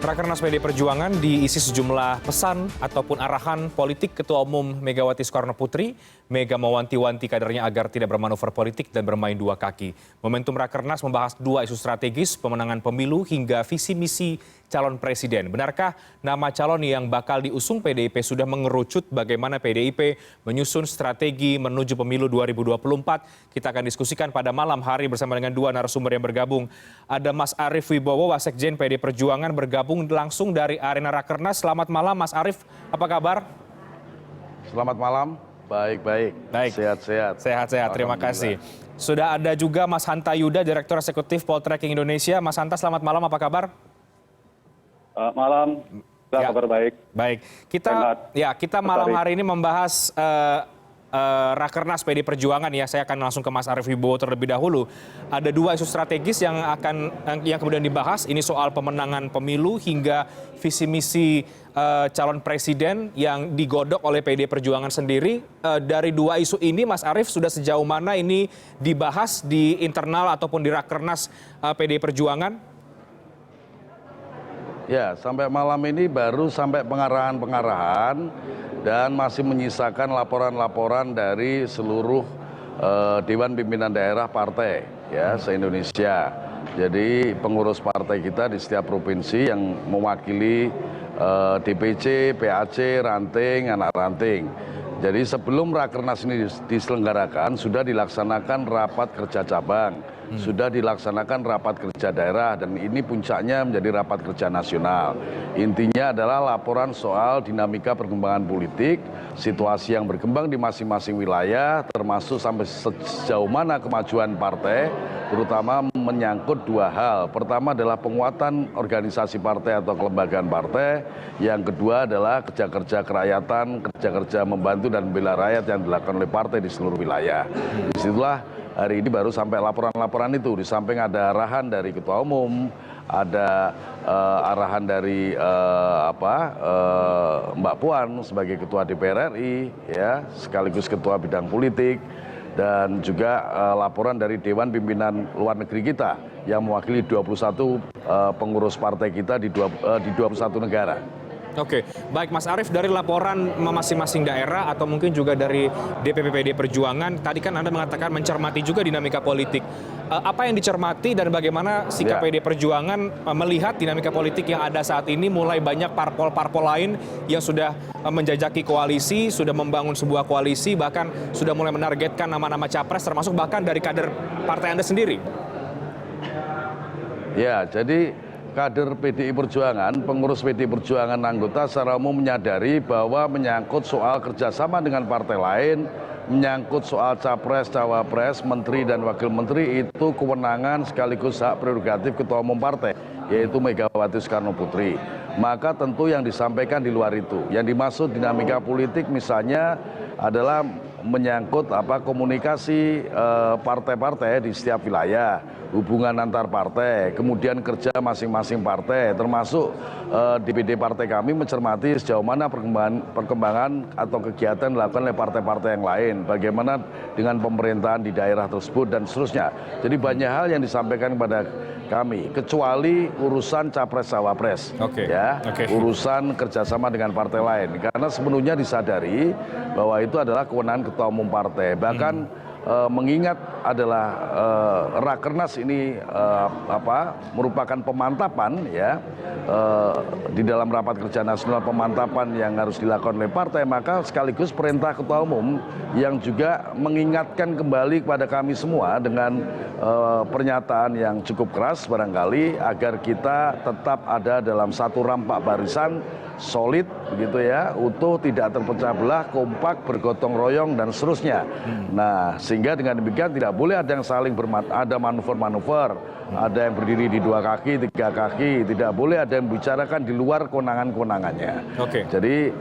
Rakernas PD Perjuangan diisi sejumlah pesan ataupun arahan politik Ketua Umum Megawati Soekarno Putri. Mega mewanti-wanti kadernya agar tidak bermanuver politik dan bermain dua kaki. Momentum Rakernas membahas dua isu strategis, pemenangan pemilu hingga visi misi calon presiden. Benarkah nama calon yang bakal diusung PDIP sudah mengerucut bagaimana PDIP menyusun strategi menuju pemilu 2024? Kita akan diskusikan pada malam hari bersama dengan dua narasumber yang bergabung. Ada Mas Arief Wibowo, Wasekjen PD Perjuangan, bergabung langsung dari arena Rakernas. Selamat malam Mas Arief, apa kabar? Selamat malam, baik. Sehat-sehat. Sehat-sehat, terima kasih. Sudah ada juga Mas Hanta Yuda, Direktur Eksekutif Poltreking Indonesia. Mas Hanta, selamat malam, apa kabar? Malam, kabar baik. Baik, kita malam hari ini membahas Rakernas PD Perjuangan ya. Saya akan langsung ke Mas Arief Wibowo terlebih dahulu. Ada dua isu strategis yang kemudian dibahas. Ini soal pemenangan pemilu hingga visi misi calon presiden yang digodok oleh PD Perjuangan sendiri. Dari dua isu ini, Mas Arief, sudah sejauh mana ini dibahas di internal ataupun di Rakernas PD Perjuangan? Ya, sampai malam ini baru sampai pengarahan-pengarahan dan masih menyisakan laporan-laporan dari seluruh Dewan Pimpinan Daerah Partai ya se-Indonesia. Jadi pengurus partai kita di setiap provinsi yang mewakili DPC, PAC, ranting, anak ranting. Jadi sebelum Rakernas ini diselenggarakan sudah dilaksanakan rapat kerja cabang, sudah dilaksanakan rapat kerja daerah, dan ini puncaknya menjadi rapat kerja nasional. Intinya adalah laporan soal dinamika perkembangan politik, situasi yang berkembang di masing-masing wilayah, termasuk sampai sejauh mana kemajuan partai, terutama menyangkut dua hal. Pertama adalah penguatan organisasi partai atau kelembagaan partai. Yang kedua adalah kerja-kerja kerakyatan, kerja-kerja membantu dan membela rakyat yang dilakukan oleh partai di seluruh wilayah. Disitulah hari ini baru sampai laporan-laporan itu. Di samping ada arahan dari Ketua Umum, ada arahan dari Mbak Puan sebagai Ketua DPR RI, ya, sekaligus Ketua Bidang Politik, dan juga laporan dari Dewan Pimpinan Luar Negeri kita yang mewakili 21 pengurus partai kita di 21 negara. Oke, baik Mas Arief, dari laporan masing-masing daerah atau mungkin juga dari DPP PD Perjuangan, tadi kan Anda mengatakan mencermati juga dinamika politik. Apa yang dicermati dan bagaimana sikap PD Perjuangan melihat dinamika politik yang ada saat ini, mulai banyak parpol-parpol lain yang sudah menjajaki koalisi, sudah membangun sebuah koalisi, bahkan sudah mulai menargetkan nama-nama capres, termasuk bahkan dari kader partai Anda sendiri? Ya, jadi kader PDI Perjuangan, pengurus PDI Perjuangan anggota secara umum menyadari bahwa menyangkut soal kerjasama dengan partai lain, menyangkut soal capres, cawapres, menteri dan wakil menteri, itu kewenangan sekaligus hak prerogatif Ketua Umum partai, yaitu Megawati Soekarno Putri. Maka tentu yang disampaikan di luar itu. Yang dimaksud dinamika politik misalnya adalah menyangkut komunikasi partai-partai di setiap wilayah, hubungan antar partai, kemudian kerja masing-masing partai, termasuk DPD partai kami mencermati sejauh mana perkembangan atau kegiatan dilakukan oleh partai-partai yang lain, bagaimana dengan pemerintahan di daerah tersebut dan seterusnya. Jadi banyak hal yang disampaikan kepada kami, kecuali urusan capres-cawapres, urusan kerjasama dengan partai lain, karena sepenuhnya disadari bahwa itu adalah kewenangan Ketua Umum partai. Bahkan mengingat adalah Rakernas ini merupakan pemantapan ya di dalam rapat kerja nasional, pemantapan yang harus dilakukan oleh partai, maka sekaligus perintah Ketua Umum yang juga mengingatkan kembali kepada kami semua dengan pernyataan yang cukup keras barangkali, agar kita tetap ada dalam satu rampak barisan solid begitu ya, utuh, tidak terpecah belah, kompak, bergotong royong dan seterusnya. Nah, sehingga dengan demikian tidak boleh ada yang saling ada manuver-manuver, ada yang berdiri di 2 kaki, 3 kaki, tidak boleh ada yang bicarakan di luar kewenangan-kewenangannya. Jadi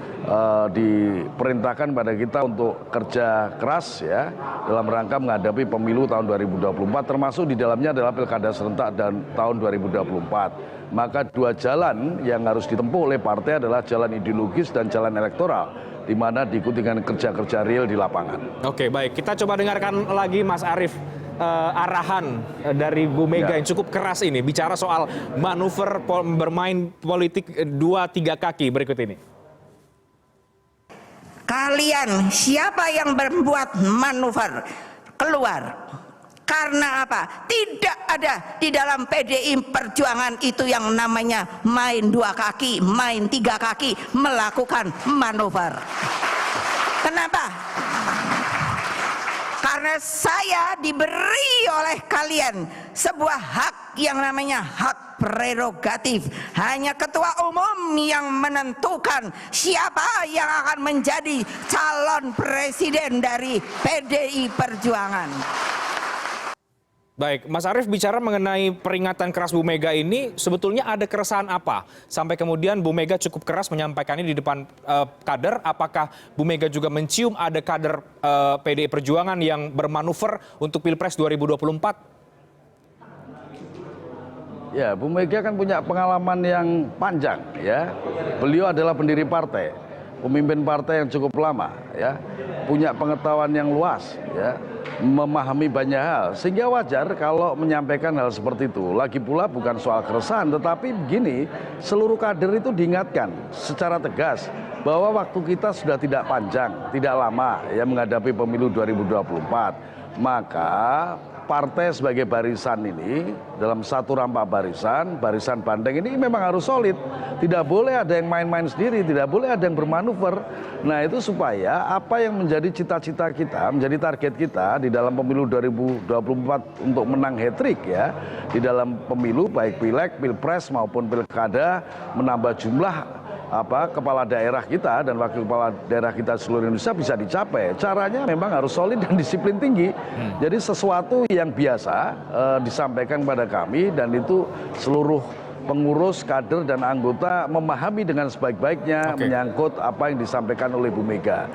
diperintahkan pada kita untuk kerja keras ya dalam rangka menghadapi pemilu tahun 2024, termasuk di dalamnya adalah pilkada serentak dan tahun 2024. Maka dua jalan yang harus ditempuh oleh partai adalah jalan ideologis dan jalan elektoral, di mana diikuti dengan kerja-kerja real di lapangan. Oke, baik. Kita coba dengarkan lagi Mas Arief arahan dari Bu Mega yang cukup keras ini, bicara soal manuver bermain politik 2-3 kaki berikut ini. Kalian siapa yang membuat manuver keluar? Karena apa? Tidak ada di dalam PDI Perjuangan itu yang namanya main 2 kaki, main 3 kaki, melakukan manuver. Kenapa? Karena saya diberi oleh kalian sebuah hak yang namanya hak prerogatif. Hanya ketua umum yang menentukan siapa yang akan menjadi calon presiden dari PDI Perjuangan. Baik, Mas Arief bicara mengenai peringatan keras Bu Mega ini, sebetulnya ada keresahan apa? Sampai kemudian Bu Mega cukup keras menyampaikannya di depan kader, apakah Bu Mega juga mencium ada kader PDI Perjuangan yang bermanuver untuk Pilpres 2024? Ya, Bu Mega kan punya pengalaman yang panjang ya. Beliau adalah pendiri partai, pemimpin partai yang cukup lama ya, punya pengetahuan yang luas ya, memahami banyak hal, sehingga wajar kalau menyampaikan hal seperti itu. Lagi pula bukan soal keresahan, tetapi begini, seluruh kader itu diingatkan secara tegas bahwa waktu kita sudah tidak panjang, tidak lama ya menghadapi pemilu 2024. Maka partai sebagai barisan ini dalam satu rampak barisan banteng ini memang harus solid. Tidak boleh ada yang main-main sendiri, tidak boleh ada yang bermanuver. Nah itu supaya apa yang menjadi cita-cita kita, menjadi target kita di dalam pemilu 2024 untuk menang hat-trick ya, di dalam pemilu baik pileg, pilpres maupun pilkada, menambah jumlah kepala daerah kita dan wakil kepala daerah kita seluruh Indonesia bisa dicapai. Caranya memang harus solid dan disiplin tinggi. Jadi sesuatu yang biasa disampaikan kepada kami, dan itu seluruh pengurus, kader dan anggota memahami dengan sebaik-baiknya menyangkut apa yang disampaikan oleh Bu Mega.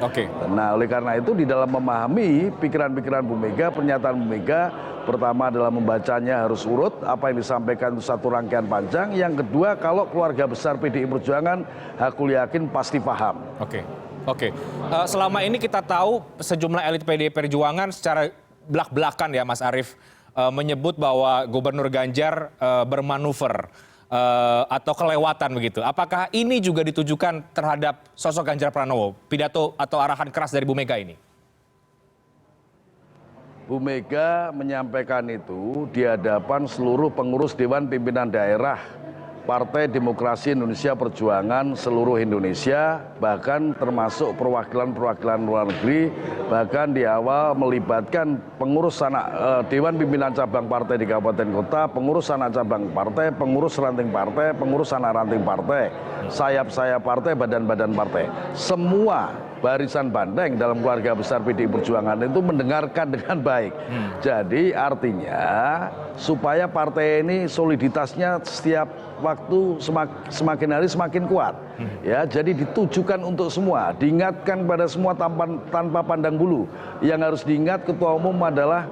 Nah, oleh karena itu di dalam memahami pikiran-pikiran Bu Mega, pernyataan Bu Mega, pertama adalah membacanya harus urut, apa yang disampaikan itu satu rangkaian panjang. Yang kedua, kalau keluarga besar PDI Perjuangan, aku yakin pasti paham. Oke. Selama ini kita tahu sejumlah elit PDI Perjuangan secara belak-belakan ya Mas Arief menyebut bahwa Gubernur Ganjar bermanuver atau kelewatan begitu. Apakah ini juga ditujukan terhadap sosok Ganjar Pranowo, pidato atau arahan keras dari Bu Mega ini? Bu Mega menyampaikan itu di hadapan seluruh pengurus Dewan Pimpinan Daerah Partai Demokrasi Indonesia Perjuangan seluruh Indonesia, bahkan termasuk perwakilan-perwakilan luar negeri, bahkan di awal melibatkan pengurus anak Dewan Pimpinan Cabang Partai di Kabupaten Kota, pengurus anak cabang partai, pengurus ranting partai, pengurus anak ranting partai, sayap-sayap partai, badan-badan partai. Semua barisan banteng dalam keluarga besar PDI Perjuangan itu mendengarkan dengan baik. Jadi artinya supaya partai ini soliditasnya setiap waktu semakin hari semakin kuat. Ya, jadi ditujukan untuk semua, diingatkan pada semua tanpa pandang bulu. Yang harus diingat ketua umum adalah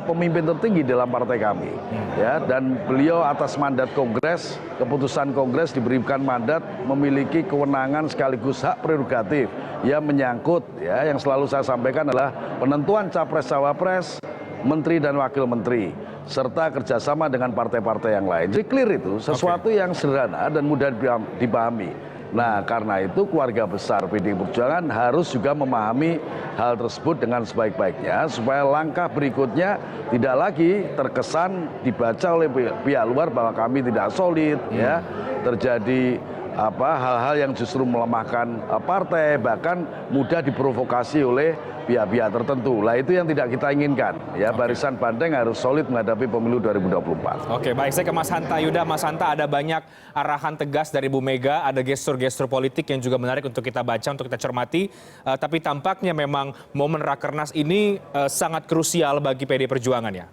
pemimpin tertinggi dalam partai kami. Ya, dan beliau atas mandat Kongres, keputusan Kongres diberikan mandat memiliki kewenangan sekaligus hak prerogatif yang menyangkut ya, yang selalu saya sampaikan adalah penentuan capres cawapres, menteri dan wakil menteri, serta kerjasama dengan partai-partai yang lain. Jadi clear itu, sesuatu yang sederhana dan mudah dipahami. Nah, karena itu keluarga besar PDI Perjuangan harus juga memahami hal tersebut dengan sebaik-baiknya, supaya langkah berikutnya tidak lagi terkesan dibaca oleh pihak luar bahwa kami tidak solid, ya, terjadi hal-hal yang justru melemahkan partai, bahkan mudah diprovokasi oleh pihak-pihak tertentu. Lah itu yang tidak kita inginkan. Ya, barisan banteng harus solid menghadapi pemilu 2024. Oke, baik, saya ke Mas Hanta Yuda. Mas Hanta, ada banyak arahan tegas dari Bu Mega, ada gestur-gestur politik yang juga menarik untuk kita baca, untuk kita cermati. Tapi tampaknya memang momen Rakernas ini sangat krusial bagi PDI Perjuangan ya.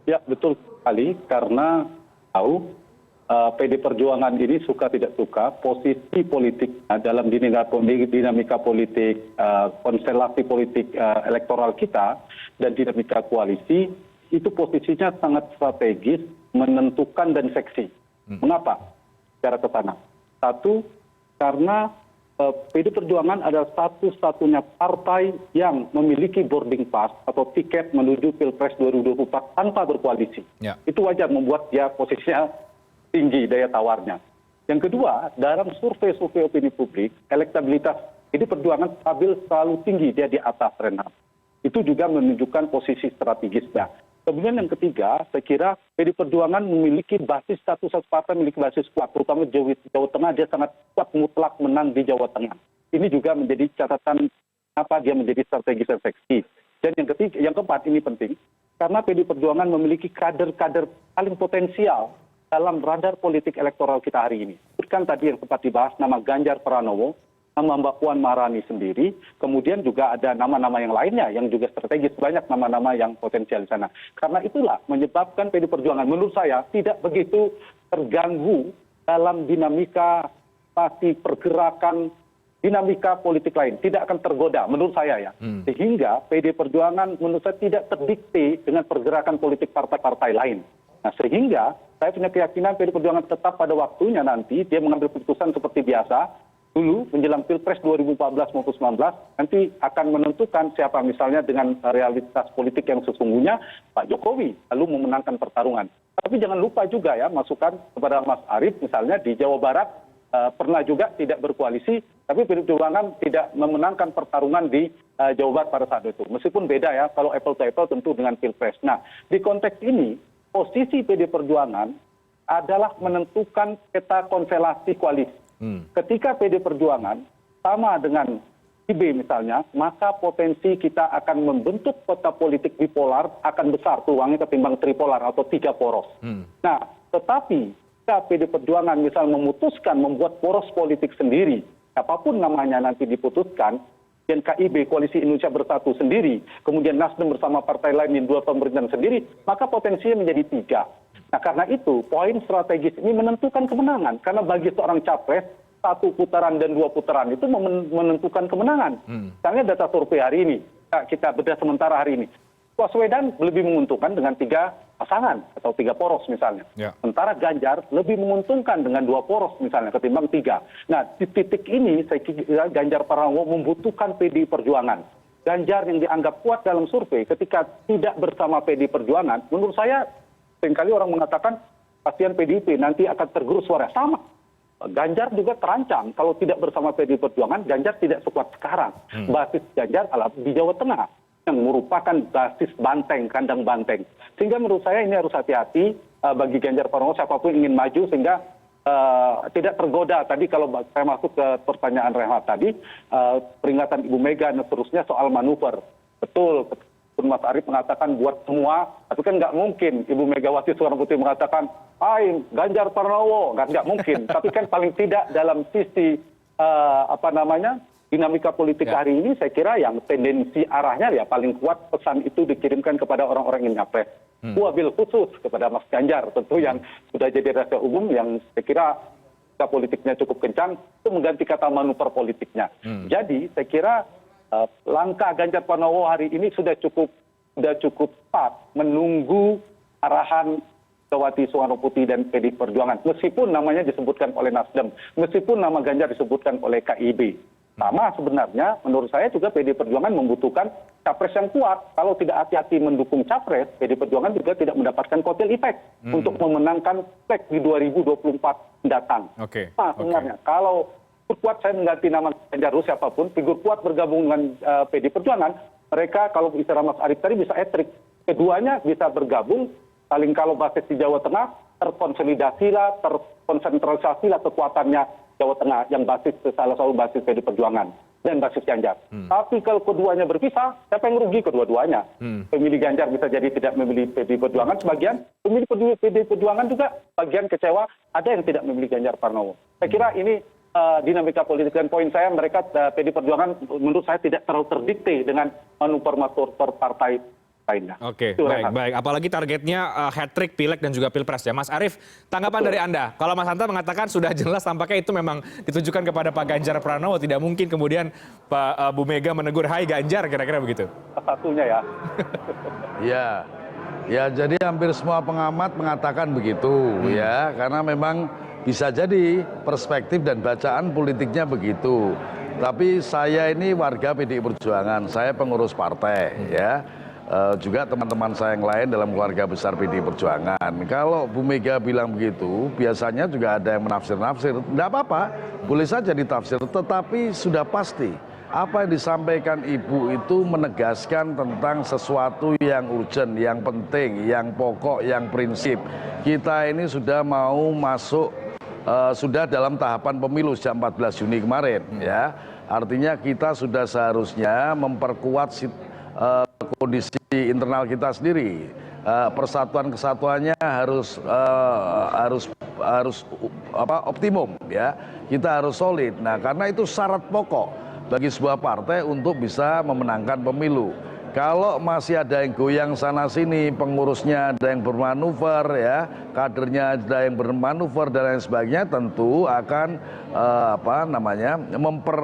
Ya, betul sekali, karena tahu PD Perjuangan ini suka tidak suka posisi politik dalam dinamika politik, konstelasi politik elektoral kita dan dinamika koalisi itu posisinya sangat strategis, menentukan dan seksi. Mengapa? Secara ke sana. Satu, karena PD Perjuangan adalah satu-satunya partai yang memiliki boarding pass atau tiket menuju Pilpres 2024 tanpa berkoalisi. Ya. Itu wajar membuat dia posisinya tinggi daya tawarnya. Yang kedua, dalam survei-survei opini publik, elektabilitas PD Perjuangan stabil selalu tinggi, dia di atas Reinhardt. Itu juga menunjukkan posisi strategisnya. Kemudian yang ketiga, saya kira PD Perjuangan memiliki basis, satu-satu partai memiliki basis kuat, terutama Jawa Tengah, dia sangat kuat mutlak menang di Jawa Tengah. Ini juga menjadi catatan apa dia menjadi strategi efektif. Dan yang ketiga, yang keempat ini penting, karena PD Perjuangan memiliki kader-kader paling potensial dalam radar politik elektoral kita hari ini. Kan tadi yang sempat dibahas nama Ganjar Pranowo, nama Mbak Puan Maharani sendiri, kemudian juga ada nama-nama yang lainnya yang juga strategis, banyak nama-nama yang potensial di sana. Karena itulah menyebabkan PD Perjuangan menurut saya tidak begitu terganggu dalam dinamika pasti pergerakan dinamika politik lain, tidak akan tergoda menurut saya ya. Sehingga PD Perjuangan menurut saya tidak terdikte dengan pergerakan politik partai-partai lain. Nah sehingga saya punya keyakinan PD Perjuangan tetap pada waktunya nanti dia mengambil keputusan seperti biasa, dulu menjelang Pilpres 2014 maupun 2019 nanti akan menentukan siapa misalnya dengan realitas politik yang sesungguhnya Pak Jokowi lalu memenangkan pertarungan. Tapi jangan lupa juga ya masukan kepada Mas Arief misalnya di Jawa Barat pernah juga tidak berkoalisi tapi PD Perjuangan tidak memenangkan pertarungan di Jawa Barat pada saat itu. Meskipun beda ya kalau apple to apple tentu dengan Pilpres. Nah di konteks ini posisi PD Perjuangan adalah menentukan peta konstelasi koalisi. Ketika PD Perjuangan sama dengan IB misalnya, maka potensi kita akan membentuk peta politik bipolar akan besar peluangnya ketimbang tripolar atau 3 poros. Nah, tetapi jika PD Perjuangan misal memutuskan membuat poros politik sendiri, apapun namanya nanti diputuskan, dan KIB Koalisi Indonesia Bersatu sendiri, kemudian Nasdem bersama partai lain di 2 pemerintahan sendiri, maka potensinya menjadi 3. Nah karena itu poin strategis ini menentukan kemenangan. Karena bagi seorang capres, 1 putaran dan 2 putaran itu menentukan kemenangan. Misalnya data survei hari ini, kita bedah sementara hari ini. Baswedan lebih menguntungkan dengan 3 pasangan atau 3 poros misalnya. Ya. Sementara Ganjar lebih menguntungkan dengan 2 poros misalnya ketimbang 3. Nah di titik ini saya kira Ganjar Pranowo membutuhkan PD Perjuangan. Ganjar yang dianggap kuat dalam survei ketika tidak bersama PD Perjuangan, menurut saya seringkali orang mengatakan pasien PDIP nanti akan tergerus suara. Sama. Ganjar juga terancam kalau tidak bersama PD Perjuangan, Ganjar tidak sekuat sekarang. Basis Ganjar adalah di Jawa Tengah yang merupakan basis banteng, kandang banteng. Sehingga menurut saya ini harus hati-hati bagi Ganjar Pranowo siapapun ingin maju sehingga tidak tergoda. Tadi kalau saya masuk ke pertanyaan Reinhardt tadi, peringatan Ibu Mega dan seterusnya soal manuver. Betul. Mas Arief mengatakan buat semua, tapi kan nggak mungkin Ibu Megawati Soekarnoputri mengatakan, Ganjar Pranowo, nggak mungkin. Tapi kan paling tidak dalam sisi dinamika politik hari ini, saya kira yang tendensi arahnya ya paling kuat pesan itu dikirimkan kepada orang-orang yang nyapres. Wabil khusus kepada Mas Ganjar, tentu yang sudah jadi rahasia umum yang saya kira politiknya cukup kencang, itu mengganti kata manuver politiknya. Jadi saya kira langkah Ganjar Pranowo hari ini sudah cukup tepat menunggu arahan Megawati Soekarnoputri dan PD Perjuangan. Meskipun namanya disebutkan oleh Nasdem, meskipun nama Ganjar disebutkan oleh KIB. Sama sebenarnya menurut saya juga PD Perjuangan membutuhkan capres yang kuat. Kalau tidak hati-hati mendukung capres, PD Perjuangan juga tidak mendapatkan kotel efek untuk memenangkan pileg di 2024 mendatang. Nah sebenarnya kalau kuat saya mengganti nama Ganjar siapapun, figur kuat bergabung dengan PD Perjuangan, mereka kalau istilah Mas Arief tadi bisa etrik. Keduanya bisa bergabung, paling kalau basis di Jawa Tengah, terkonsentrasilah kekuatannya Jawa Tengah yang basis salah satu basis PD Perjuangan dan basis Ganjar. Tapi kalau keduanya berpisah, siapa yang rugi? Kedua-duanya. Pemilih Ganjar bisa jadi tidak memilih PD Perjuangan sebagian, pemilih PD Perjuangan juga bagian kecewa, ada yang tidak memilih Ganjar Pranowo. Saya kira ini dinamika politik dan poin saya mereka PD Perjuangan menurut saya tidak terlalu terdikte dengan manuver-manuver partai lainnya. Oke, baik. Apalagi targetnya hat-trick Pileg dan juga Pilpres ya. Mas Arief, tanggapan dari Anda. Kalau Mas Hanta mengatakan sudah jelas tampaknya itu memang ditujukan kepada Pak Ganjar Pranowo, tidak mungkin kemudian Pak Bu Mega menegur, "Hai Ganjar," kira-kira begitu. Satunya ya. Ya, jadi hampir semua pengamat mengatakan begitu ya, karena memang Bisa jadi perspektif dan bacaan politiknya begitu. Tapi saya ini warga PDI Perjuangan, saya pengurus partai ya. Juga teman-teman saya yang lain dalam keluarga besar PDI Perjuangan. Kalau Bu Mega bilang begitu, biasanya juga ada yang menafsir-nafsir. Tidak apa-apa, boleh saja ditafsir, tetapi sudah pasti apa yang disampaikan Ibu itu menegaskan tentang sesuatu yang urgent, yang penting, yang pokok, yang prinsip. Kita ini sudah mau masuk, sudah dalam tahapan pemilu sejak 14 Juni kemarin, ya. Artinya kita sudah seharusnya memperkuat kondisi internal kita sendiri. Persatuan kesatuannya harus optimum, ya. Kita harus solid. Nah, karena itu syarat pokok bagi sebuah partai untuk bisa memenangkan pemilu. Kalau masih ada yang goyang sana sini, pengurusnya ada yang bermanuver, ya, kadernya ada yang bermanuver dan lain sebagainya, tentu akan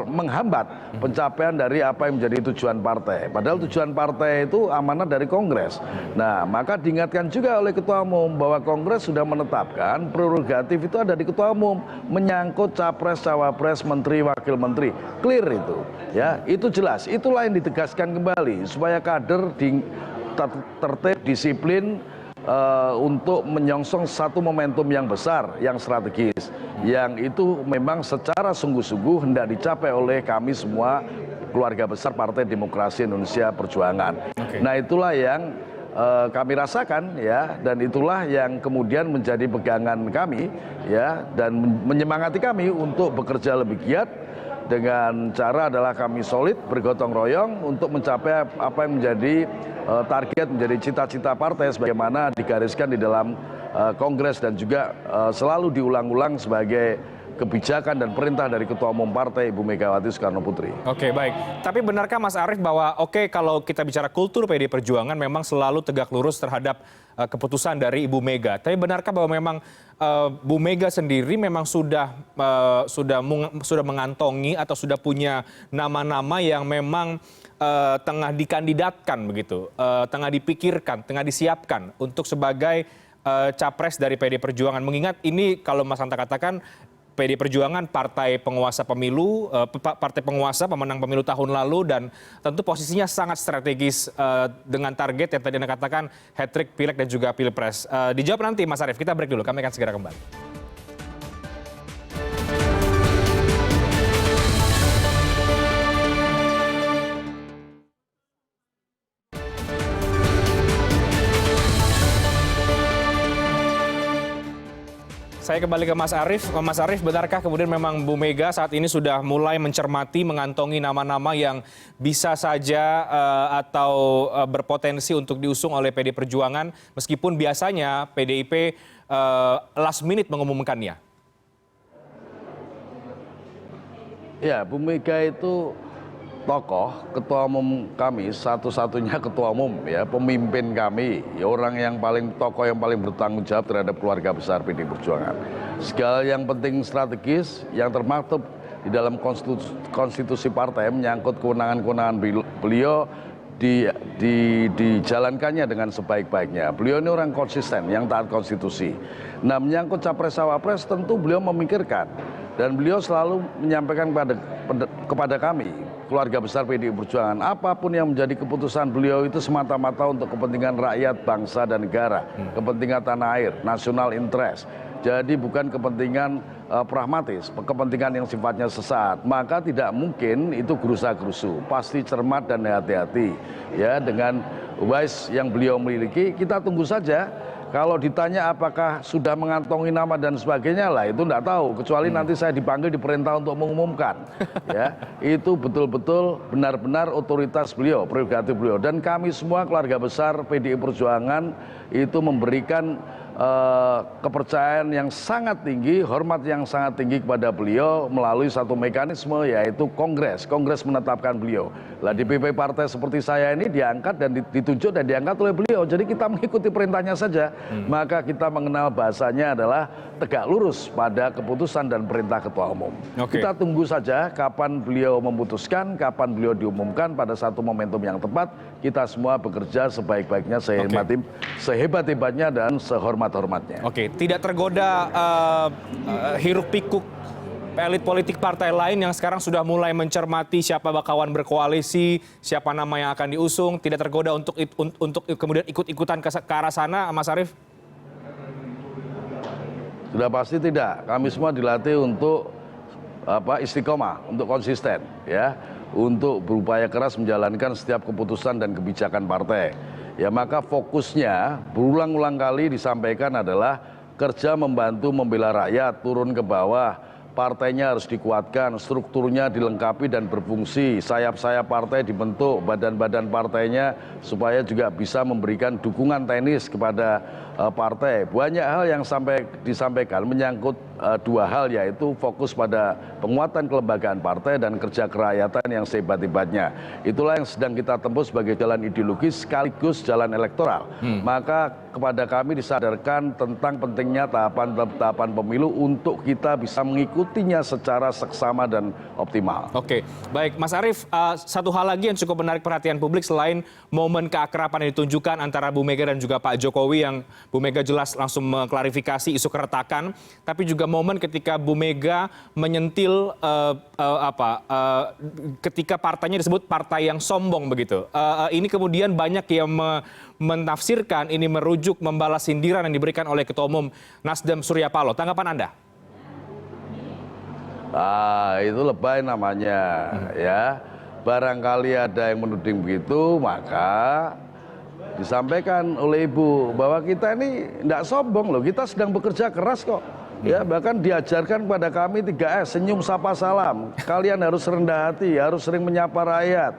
menghambat pencapaian dari apa yang menjadi tujuan partai. Padahal tujuan partai itu amanat dari Kongres. Nah, maka diingatkan juga oleh Ketua Umum bahwa Kongres sudah menetapkan prerogatif itu ada di Ketua Umum, menyangkut capres, cawapres, menteri, wakil menteri. Clear itu, ya, itu jelas. Itulah yang ditegaskan kembali supaya kader tertib, disiplin, untuk menyongsong satu momentum yang besar, yang strategis, yang itu memang secara sungguh-sungguh hendak dicapai oleh kami semua keluarga besar Partai Demokrasi Indonesia Perjuangan. Nah, itulah yang kami rasakan, ya, dan itulah yang kemudian menjadi pegangan kami, ya, dan menyemangati kami untuk bekerja lebih giat. Dengan cara adalah kami solid, bergotong royong untuk mencapai apa yang menjadi target, menjadi cita-cita partai sebagaimana digariskan di dalam Kongres dan juga selalu diulang-ulang sebagai kebijakan dan perintah dari Ketua Umum Partai Ibu Megawati Soekarno Putri. Oke, baik. Tapi benarkah Mas Arief bahwa kalau kita bicara kultur PDI Perjuangan memang selalu tegak lurus terhadap keputusan dari Ibu Mega. Tapi benarkah bahwa memang Bu Mega sendiri memang sudah mengantongi atau sudah punya nama-nama yang memang tengah dikandidatkan begitu, tengah dipikirkan, tengah disiapkan untuk sebagai capres dari PDI Perjuangan. Mengingat ini kalau Mas Hanta katakan PDI Perjuangan partai penguasa pemilu, partai penguasa pemenang pemilu tahun lalu, dan tentu posisinya sangat strategis dengan target yang tadi Anda katakan hat-trick Pileg dan juga Pilpres. Dijawab nanti Mas Arief, kita break dulu, kami akan segera kembali. Saya kembali ke Mas Arief. Mas Arief, benarkah kemudian memang Bu Mega saat ini sudah mulai mencermati, mengantongi nama-nama yang bisa saja atau berpotensi untuk diusung oleh PDI Perjuangan, meskipun biasanya PDIP last minute mengumumkannya? Ya, Bu Mega itu tokoh, ketua umum kami, satu-satunya ketua umum, ya, pemimpin kami, ya, orang yang paling tokoh, yang paling bertanggung jawab terhadap keluarga besar PDI Perjuangan. Segala yang penting strategis, yang termaktub di dalam konstitusi partai menyangkut kewenangan-kewenangan beliau dijalankannya dengan sebaik-baiknya. Beliau ini orang konsisten, yang taat konstitusi. Nah, menyangkut capres-cawapres tentu beliau memikirkan, dan beliau selalu menyampaikan kepada kami, keluarga besar PDI Perjuangan, apapun yang menjadi keputusan beliau itu semata-mata untuk kepentingan rakyat, bangsa, dan negara, kepentingan tanah air, national interest. Jadi bukan kepentingan pragmatis, kepentingan yang sifatnya sesat. Maka tidak mungkin itu gerusa-gerusu, pasti cermat dan hati-hati. Ya, dengan wise yang beliau miliki, kita tunggu saja. Kalau ditanya apakah sudah mengantongi nama dan sebagainya, lah itu enggak tahu, kecuali nanti saya dipanggil, diperintah untuk mengumumkan. Ya, itu betul-betul benar-benar otoritas beliau, prerogatif beliau. Dan kami semua keluarga besar PDI Perjuangan itu memberikan kepercayaan yang sangat tinggi, hormat yang sangat tinggi kepada beliau melalui satu mekanisme, yaitu Kongres. Kongres menetapkan beliau. Lah, di DPP partai seperti saya ini diangkat dan ditunjuk dan diangkat oleh beliau. Jadi kita mengikuti perintahnya saja. Maka kita mengenal bahasanya adalah tegak lurus pada keputusan dan perintah Ketua Umum. Kita tunggu saja kapan beliau memutuskan, kapan beliau diumumkan pada satu momentum yang tepat. Kita semua bekerja sebaik-baiknya, sehebat-hebatnya dan sehormat sesehat-hormatnya. Oke, tidak tergoda hiruk-pikuk elit politik partai lain yang sekarang sudah mulai mencermati siapa bakawan berkoalisi, siapa nama yang akan diusung, tidak tergoda untuk kemudian ikut-ikutan ke arah sana, Mas Arief? Sudah pasti tidak. Kami semua dilatih untuk istiqomah, untuk konsisten, ya, untuk berupaya keras menjalankan setiap keputusan dan kebijakan partai. Ya, maka fokusnya berulang-ulang kali disampaikan adalah kerja membantu membela rakyat, turun ke bawah. Partainya harus dikuatkan, strukturnya dilengkapi dan berfungsi, sayap-sayap partai dibentuk, badan-badan partainya supaya juga bisa memberikan dukungan teknis kepada partai. Banyak hal yang disampaikan menyangkut dua hal, yaitu fokus pada penguatan kelembagaan partai dan kerja kerakyatan yang sehebat-hebatnya. Itulah yang sedang kita tempuh sebagai jalan ideologis sekaligus jalan elektoral. Maka kepada kami disadarkan tentang pentingnya tahapan-tahapan pemilu untuk kita bisa mengikutinya secara seksama dan optimal. Oke, baik Mas Arief, satu hal lagi yang cukup menarik perhatian publik selain momen keakraban yang ditunjukkan antara Bu Mega dan juga Pak Jokowi yang Bu Mega jelas langsung mengklarifikasi isu keretakan, tapi juga momen ketika Bu Mega menyentil ketika partainya disebut partai yang sombong begitu. Ini kemudian banyak yang menafsirkan ini merujuk membalas sindiran yang diberikan oleh Ketua Umum Nasdem Surya Paloh. Tanggapan Anda? Itu lebay namanya, ya. Barangkali ada yang menuding begitu, maka disampaikan oleh Ibu bahwa kita ini tidak sombong loh, kita sedang bekerja keras kok. Ya, bahkan diajarkan kepada kami 3S, senyum, sapa, salam. Kalian harus rendah hati, harus sering menyapa rakyat,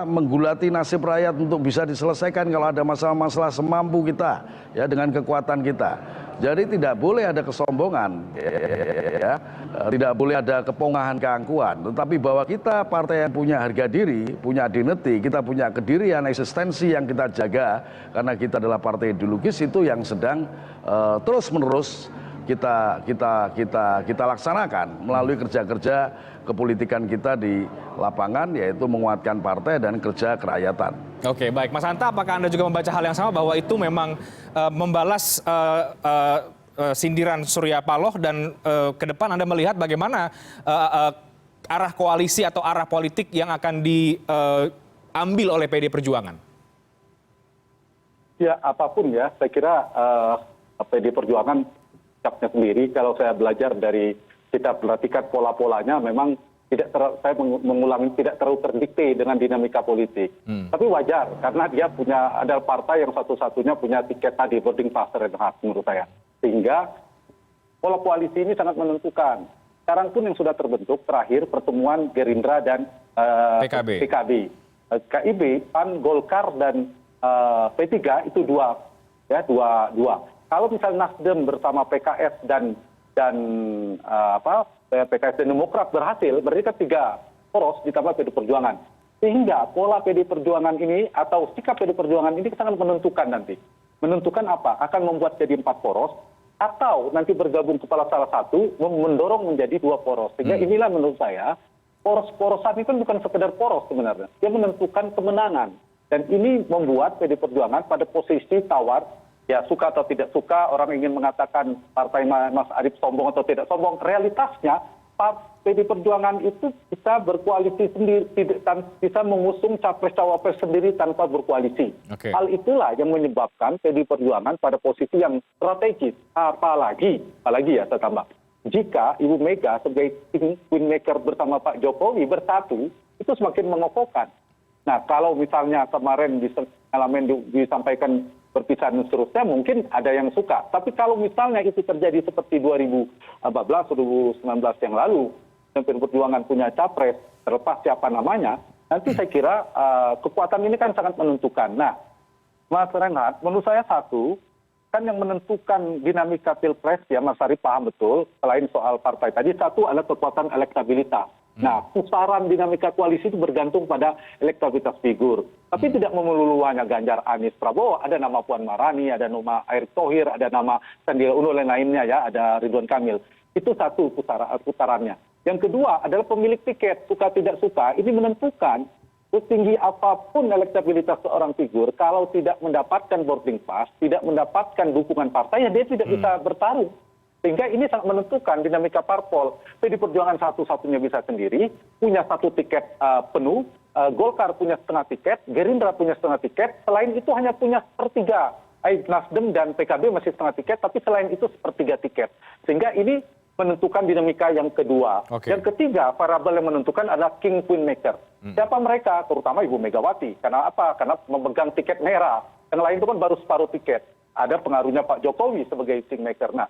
menggulati nasib rakyat untuk bisa diselesaikan kalau ada masalah-masalah semampu kita, ya, dengan kekuatan kita. Jadi tidak boleh ada kesombongan, ya, tidak boleh ada kepongahan, keangkuhan. Tetapi bahwa kita partai yang punya harga diri, punya dignity, kita punya kedirian, eksistensi yang kita jaga, karena kita adalah partai ideologis, itu yang sedang terus-menerus kita laksanakan melalui kerja-kerja kepolitikan kita di lapangan, yaitu menguatkan partai dan kerja kerakyatan. Oke, baik. Mas Hanta, apakah Anda juga membaca hal yang sama bahwa itu memang membalas sindiran Surya Paloh dan ke depan Anda melihat bagaimana arah koalisi atau arah politik yang akan diambil oleh PD Perjuangan? Ya, apapun ya, saya kira PD Perjuangan sikapnya sendiri, kalau saya belajar dari kita perhatikan pola-polanya, memang saya mengulangi, tidak terlalu terdikte dengan dinamika politik. Tapi wajar, karena dia ada partai yang satu-satunya punya tiket tadi, boarding pass Reinhardt menurut saya. Sehingga pola koalisi ini sangat menentukan. Sekarang pun yang sudah terbentuk, terakhir pertemuan Gerindra dan PKB. KIB, PAN, Golkar, dan P3 itu dua. Kalau misalnya Nasdem bersama PKS dan PKS dan Demokrat berhasil, berarti kan 3 poros ditambah PD Perjuangan. Sehingga pola PD Perjuangan ini atau sikap PD Perjuangan ini sangat menentukan nanti. Menentukan apa? Akan membuat jadi 4 poros atau nanti bergabung kepala salah satu mendorong menjadi 2 poros. Sehingga inilah menurut saya poros-porosan itu bukan sekedar poros sebenarnya. Dia menentukan kemenangan. Dan ini membuat PD Perjuangan pada posisi tawar. Ya, suka atau tidak suka, orang ingin mengatakan partai Mas Arief sombong atau tidak sombong. Realitasnya, PD Perjuangan itu bisa berkoalisi sendiri, bisa mengusung capres-cawapres sendiri tanpa berkoalisi. Hal itulah yang menyebabkan PD Perjuangan pada posisi yang strategis. Apalagi ya saya tambah, jika Ibu Mega sebagai queenmaker bersama Pak Jokowi bersatu, itu semakin mengokohkan. Nah, kalau misalnya kemarin disampaikan perpisahan dan seterusnya, mungkin ada yang suka. Tapi kalau misalnya itu terjadi seperti 2014, 2019 yang lalu, dan Perjuangan punya capres, terlepas siapa namanya, nanti saya kira kekuatan ini kan sangat menentukan. Nah, Mas Reinhardt, menurut saya satu, kan yang menentukan dinamika Pilpres, ya Mas Arief paham betul, selain soal partai tadi, satu adalah kekuatan elektabilitas. Nah, pusaran dinamika koalisi itu bergantung pada elektabilitas figur. Tapi tidak melulu hanya Ganjar, Anies, Prabowo. Ada nama Puan Maharani, ada nama Erick Thohir, ada nama Sandiaga Uno, dan lainnya ya, ada Ridwan Kamil. Itu satu putarannya. Yang kedua adalah pemilik tiket, suka tidak suka, ini menentukan setinggi apapun elektabilitas seorang figur, kalau tidak mendapatkan boarding pass, tidak mendapatkan dukungan partai, ya dia tidak bisa bertarung. Sehingga ini sangat menentukan dinamika parpol. PD Perjuangan satu-satunya bisa sendiri, punya satu tiket penuh, Golkar punya setengah tiket, Gerindra punya setengah tiket, selain itu hanya punya sepertiga. Nasdem dan PKB masih setengah tiket, tapi selain itu sepertiga tiket. Sehingga ini menentukan dinamika yang kedua. Yang ketiga, variabel yang menentukan adalah king queen maker. Siapa mereka? Terutama Ibu Megawati. Karena apa? Karena memegang tiket merah. Yang lain itu kan baru separuh tiket. Ada pengaruhnya Pak Jokowi sebagai king maker. Nah,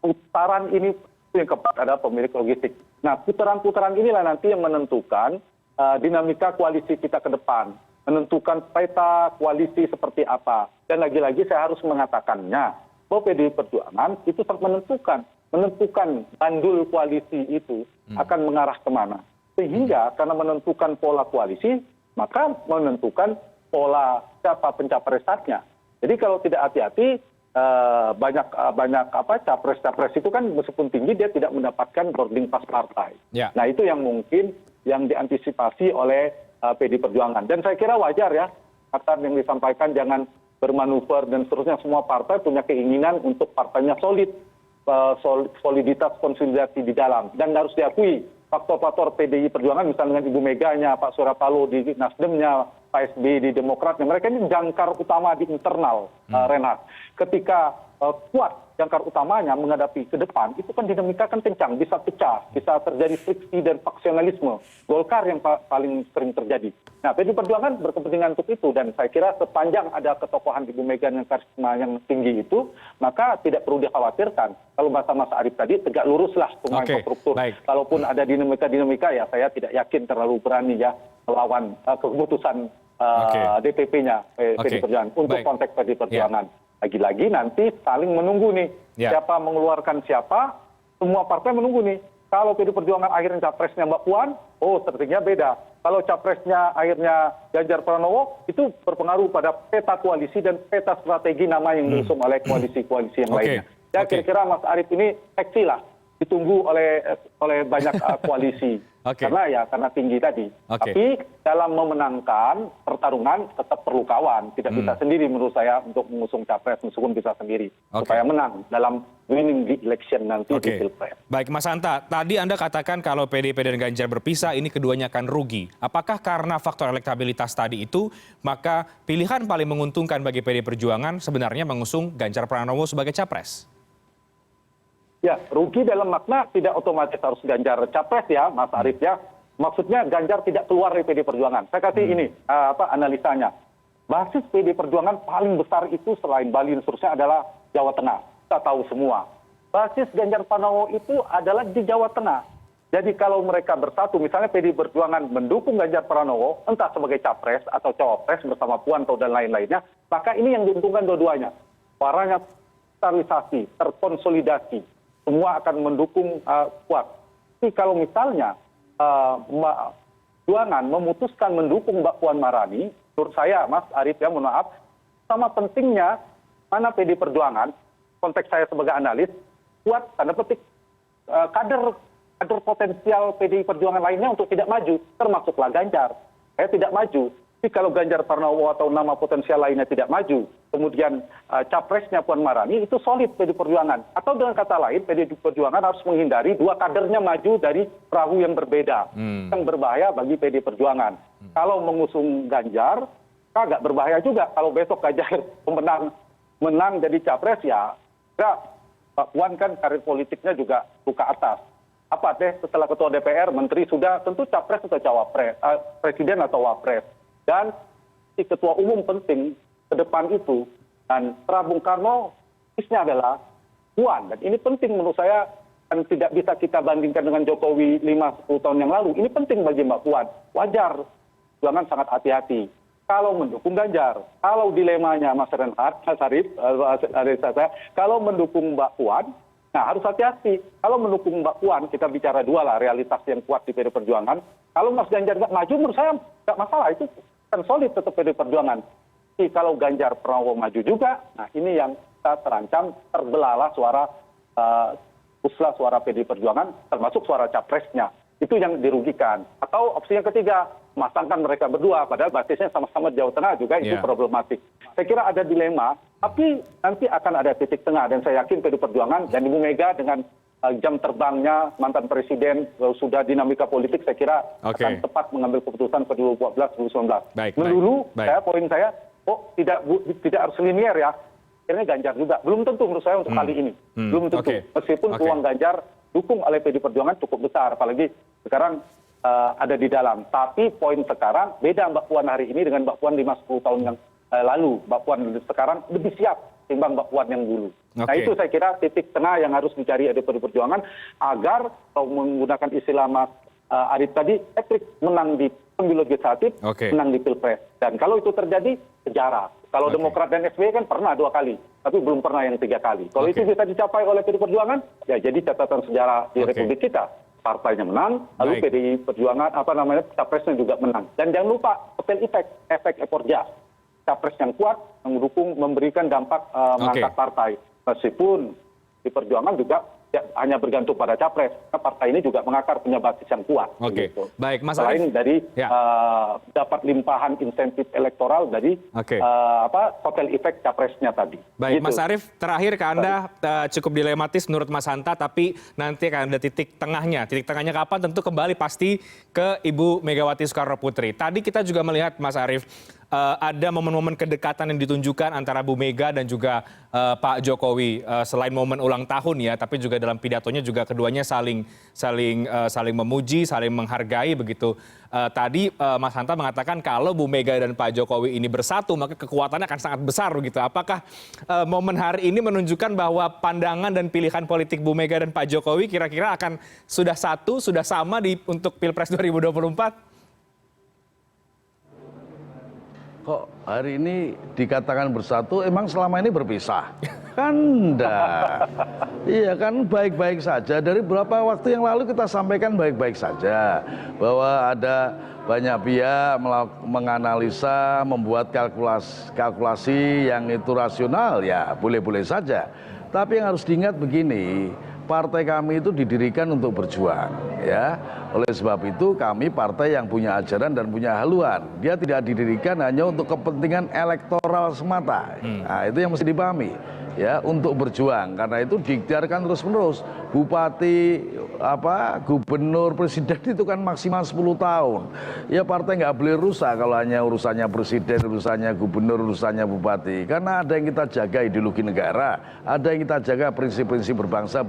putaran ini yang keempat adalah pemilik logistik. Nah, putaran-putaran inilah nanti yang menentukan dinamika koalisi kita ke depan. Menentukan peta koalisi seperti apa. Dan lagi-lagi saya harus mengatakannya, bahwa PDI Perjuangan itu sangat menentukan bandul koalisi itu akan mengarah kemana. Sehingga karena menentukan pola koalisi, maka menentukan pola siapa pencapresannya. Jadi kalau tidak hati-hati, banyak capres-capres itu kan meskipun tinggi dia tidak mendapatkan boarding pass partai. Nah itu yang mungkin yang diantisipasi oleh PDI Perjuangan. Dan saya kira wajar ya, kata yang disampaikan jangan bermanuver dan seterusnya, semua partai punya keinginan untuk partainya solid, soliditas konsolidasi di dalam. Dan harus diakui faktor-faktor PDI Perjuangan misalnya dengan Ibu Meganya, Pak Surya Paloh di Nasdemnya, Pak SBY di Demokratnya, mereka ini jangkar utama di internal, Renhat. Ketika kuat jangkar utamanya menghadapi ke depan, itu kan dinamika kan kencang, bisa pecah, bisa terjadi friksi dan faksionalisme. Golkar yang paling sering terjadi. Nah, PDI Perjuangan berkepentingan untuk itu, dan saya kira sepanjang ada ketokohan Ibu Mega yang karisma yang tinggi itu, maka tidak perlu dikhawatirkan. Kalau bahasa Mas Arief tadi, tegak luruslah semua infrastruktur. Kalaupun ada dinamika-dinamika, ya saya tidak yakin terlalu berani ya melawan keputusan DPP-nya PDI Perjuangan untuk konteks PDI Perjuangan. Lagi-lagi nanti saling menunggu nih, siapa mengeluarkan siapa, semua partai menunggu nih. Kalau PDI Perjuangan akhirnya capresnya Mbak Puan, strateginya beda. Kalau capresnya akhirnya Ganjar Pranowo, itu berpengaruh pada peta koalisi dan peta strategi nama yang diusung oleh koalisi-koalisi yang lainnya. Ya kira-kira Mas Arief ini seksi lah, ditunggu oleh banyak koalisi. Karena tinggi tadi. Tapi dalam memenangkan pertarungan tetap perlu kawan. Tidak bisa sendiri menurut saya untuk mengusung capres, meskipun bisa sendiri. Supaya menang dalam winning the election nanti di Pilpres. Baik Mas Hanta, tadi Anda katakan kalau PDIP dan Ganjar berpisah ini keduanya akan rugi. Apakah karena faktor elektabilitas tadi itu, maka pilihan paling menguntungkan bagi PDI Perjuangan sebenarnya mengusung Ganjar Pranowo sebagai capres? Ya, rugi dalam makna tidak otomatis harus Ganjar capres ya, Mas Arief ya. Maksudnya Ganjar tidak keluar dari PDI Perjuangan. Saya kasih ini analisanya. Basis PDI Perjuangan paling besar itu selain Bali dan seterusnya adalah Jawa Tengah. Kita tahu semua. Basis Ganjar Pranowo itu adalah di Jawa Tengah. Jadi kalau mereka bersatu, misalnya PDI Perjuangan mendukung Ganjar Pranowo, entah sebagai capres atau cawapres bersama Puanto dan lain-lainnya, maka ini yang diuntungkan dua-duanya. Suaranya stabilisasi, terkonsolidasi. Semua akan mendukung kuat. Tapi kalau misalnya Perjuangan memutuskan mendukung Mbak Puan Maharani, menurut saya Mas Arief ya, mohon maaf, sama pentingnya mana PDI Perjuangan, konteks saya sebagai analis, kuat tanda petik kader potensial PDI Perjuangan lainnya untuk tidak maju, termasuklah Ganjar. Saya tidak maju. Tapi kalau Ganjar Pranowo atau nama potensial lainnya tidak maju, kemudian capresnya Puan Maharani, itu solid PDI Perjuangan. Atau dengan kata lain, PDI Perjuangan harus menghindari dua kadernya maju dari perahu yang berbeda, yang berbahaya bagi PDI Perjuangan. Kalau mengusung Ganjar, agak berbahaya juga. Kalau besok Ganjar menang jadi capres, ya Pak Puan kan karir politiknya juga buka atas. Apa deh setelah ketua DPR, menteri sudah, tentu capres atau cawapres, presiden atau wapres. Dan si ketua umum penting ke depan itu, dan Bung Karno isnya adalah Puan. Dan ini penting menurut saya, dan tidak bisa kita bandingkan dengan Jokowi 5-10 tahun yang lalu. Ini penting bagi Mbak Puan. Wajar, jangan sangat hati-hati. Kalau mendukung Ganjar, kalau dilemanya Mas Renhat, Mas Arief, kalau mendukung Mbak Puan, nah harus hati-hati. Kalau mendukung Mbak Puan, kita bicara dua lah realitas yang kuat di PDI Perjuangan. Kalau Mas Ganjar nggak maju, menurut saya nggak masalah. Itu kan solid tetap PDI Perjuangan. Tapi kalau Ganjar Pranowo maju juga, nah ini yang kita terancam terbelahlah suara PDI Perjuangan, termasuk suara capresnya. Itu yang dirugikan. Atau opsi yang ketiga, memasangkan mereka berdua, padahal basisnya sama-sama Jawa Tengah juga itu problematik. Saya kira ada dilema, tapi nanti akan ada titik tengah, dan saya yakin PDI Perjuangan dan Ibu Mega dengan jam terbangnya mantan presiden, sudah dinamika politik, saya kira akan tepat mengambil keputusan ke 2014-2019. Melulu, poin saya, tidak harus linier ya, akhirnya Ganjar juga. Belum tentu menurut saya untuk kali ini. Belum tentu, meskipun peluang Ganjar dukung oleh PDI Perjuangan cukup besar, apalagi sekarang ada di dalam. Tapi poin sekarang beda Mbak Puan hari ini dengan Mbak Puan 5-10 tahun yang lalu. Mbak Puan sekarang lebih siap timbang Mbak Puan yang dulu. Nah itu saya kira titik tengah yang harus dicari oleh PDI Perjuangan agar kalau menggunakan istilah Mas Arief tadi, hat-trick, menang di pemilu legislatif, menang di pilpres. Dan kalau itu terjadi, sejarah. Kalau Demokrat dan SBY kan pernah 2 kali, tapi belum pernah yang 3 kali. Kalau itu bisa dicapai oleh PDI Perjuangan, ya jadi catatan sejarah di Republik kita. Partainya menang, lalu PDI Perjuangan, capresnya juga menang. Dan jangan lupa, kotel efek ekor jas. Capres yang kuat, mendukung, memberikan dampak mengangkat partai. Meskipun di Perjuangan juga hanya bergantung pada capres, karena partai ini juga mengakar punya basis yang kuat. Gitu. Baik, Mas Selain dari dapat limpahan insentif elektoral dari kotel efek capresnya tadi. Baik, gitu. Mas Arief, terakhir ke Anda cukup dilematis menurut Mas Hanta, tapi nanti akan ada titik tengahnya. Titik tengahnya kapan? Tentu kembali pasti ke Ibu Megawati Soekarno Putri. Tadi kita juga melihat, Mas Arief, ada momen-momen kedekatan yang ditunjukkan antara Bu Mega dan juga Pak Jokowi. Selain momen ulang tahun ya, tapi juga dalam pidatonya juga keduanya saling memuji, saling menghargai begitu. Tadi Mas Hanta mengatakan kalau Bu Mega dan Pak Jokowi ini bersatu, maka kekuatannya akan sangat besar begitu. Apakah momen hari ini menunjukkan bahwa pandangan dan pilihan politik Bu Mega dan Pak Jokowi kira-kira akan sudah satu, sudah sama untuk Pilpres 2024? Kok hari ini dikatakan bersatu, emang selama ini berpisah? Kan enggak. Iya kan baik-baik saja. Dari beberapa waktu yang lalu kita sampaikan baik-baik saja. Bahwa ada banyak pihak menganalisa, membuat kalkulasi yang itu rasional, ya boleh-boleh saja. Tapi yang harus diingat begini, partai kami itu didirikan untuk berjuang, ya. Oleh sebab itu kami partai yang punya ajaran dan punya haluan. Dia tidak didirikan hanya untuk kepentingan elektoral semata. Nah, itu yang mesti dipahami, ya, untuk berjuang. Karena itu diikhtiarkan terus-menerus. Bupati, gubernur, presiden itu kan maksimal 10 tahun. Ya partai nggak boleh rusak kalau hanya urusannya presiden, urusannya gubernur, urusannya bupati. Karena ada yang kita jaga ideologi negara, ada yang kita jaga prinsip-prinsip berbangsa,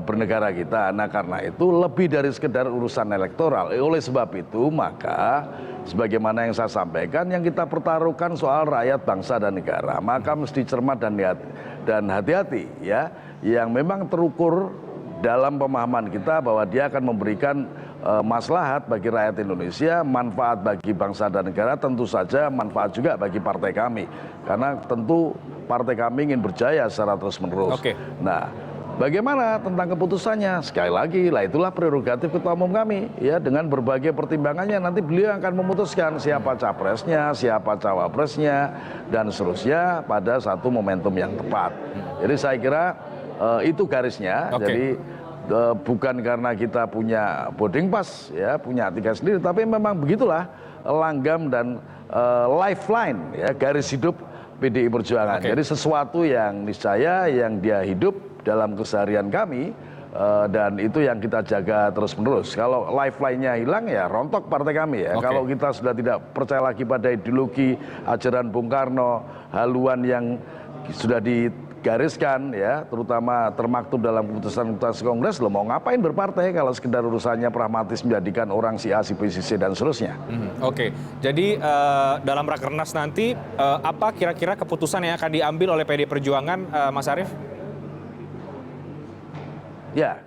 bernegara kita. Nah karena itu lebih dari sekedar urusan elektoral. Oleh sebab itu maka sebagaimana yang saya sampaikan, yang kita pertaruhkan soal rakyat, bangsa dan negara, maka mesti cermat dan hati-hati, ya, yang memang terukur dalam pemahaman kita bahwa dia akan memberikan maslahat bagi rakyat Indonesia, manfaat bagi bangsa dan negara, tentu saja manfaat juga bagi partai kami, karena tentu partai kami ingin berjaya secara terus-menerus. Nah, bagaimana tentang keputusannya? Sekali lagi, lah itulah prerogatif Ketua Umum kami, ya, dengan berbagai pertimbangannya nanti beliau akan memutuskan siapa capresnya, siapa cawapresnya, dan seterusnya pada satu momentum yang tepat. Jadi saya kira itu garisnya. Jadi bukan karena kita punya boarding pass, ya, punya tiket sendiri, tapi memang begitulah langgam dan lifeline, ya, garis hidup PDI Perjuangan. Jadi sesuatu yang niscaya, yang dia hidup dalam keseharian kami, dan itu yang kita jaga terus-menerus. Kalau lifeline-nya hilang, ya rontok partai kami, ya. Kalau kita sudah tidak percaya lagi pada ideologi ajaran Bung Karno, haluan yang sudah digariskan, ya, terutama termaktub dalam keputusan Kongres, lo mau ngapain berpartai kalau sekedar urusannya pragmatis menjadikan orang si A, si B, si C, dan seterusnya. Jadi dalam Rakernas nanti apa kira-kira keputusan yang akan diambil oleh PDI Perjuangan, Mas Arief? Ya,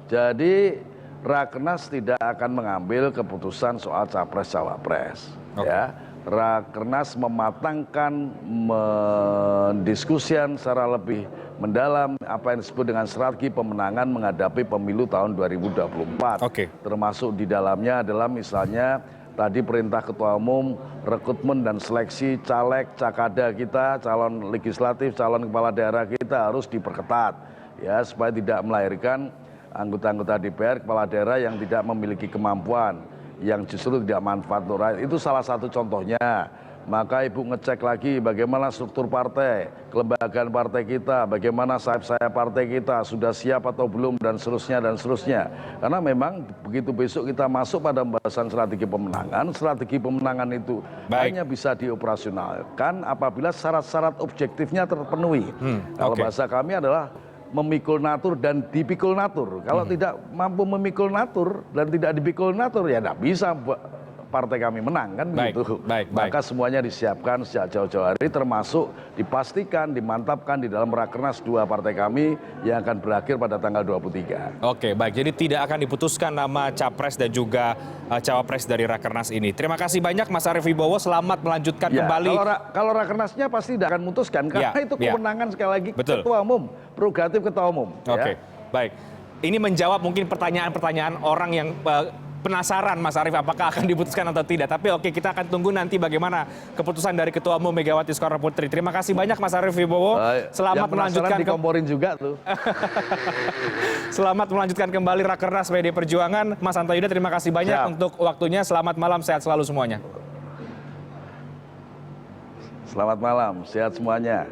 jadi Rakernas tidak akan mengambil keputusan soal capres-cawapres. Ya, Rakernas mematangkan, mendiskusikan secara lebih mendalam apa yang disebut dengan strategi pemenangan menghadapi pemilu tahun 2024. Termasuk di dalamnya adalah misalnya tadi perintah Ketua Umum, rekrutmen dan seleksi caleg, cakada kita, calon legislatif, calon kepala daerah kita harus diperketat, ya, supaya tidak melahirkan anggota-anggota DPR, kepala daerah yang tidak memiliki kemampuan, yang justru tidak manfaat untuk rakyat. Itu salah satu contohnya. Maka Ibu ngecek lagi bagaimana struktur partai, kelembagaan partai kita, bagaimana sayap-sayap partai kita, sudah siap atau belum, dan seterusnya, dan seterusnya. Karena memang begitu besok kita masuk pada pembahasan strategi pemenangan itu hanya bisa dioperasionalkan apabila syarat-syarat objektifnya terpenuhi. Kalau bahasa kami adalah memikul natur dan dipikul natur. Kalau tidak mampu memikul natur dan tidak dipikul natur, ya tidak bisa partai kami menang, kan gitu. Maka semuanya disiapkan sejak jauh-jauh hari, termasuk dipastikan, dimantapkan di dalam Rakernas 2 partai kami yang akan berakhir pada tanggal 23. Oke, baik. Jadi tidak akan diputuskan nama capres dan juga cawapres dari Rakernas ini. Terima kasih banyak Mas Arief Wibowo. Selamat melanjutkan kembali. Kalau Rakernasnya pasti tidak akan memutuskan, karena itu kewenangan sekali lagi Ketua Umum, prerogatif Ketua Umum. Oke, baik. Ini menjawab mungkin pertanyaan-pertanyaan orang yang penasaran, Mas Arief, apakah akan diputuskan atau tidak. Tapi oke, kita akan tunggu nanti bagaimana keputusan dari Ketua Umum Megawati Soekarno Putri. Terima kasih banyak Mas Arief Wibowo. Selamat melanjutkan dikomporin juga tuh. Selamat melanjutkan kembali Rakernas PD Perjuangan. Mas Hanta Yuda, terima kasih banyak untuk waktunya. Selamat malam, sehat selalu semuanya. Selamat malam, sehat semuanya.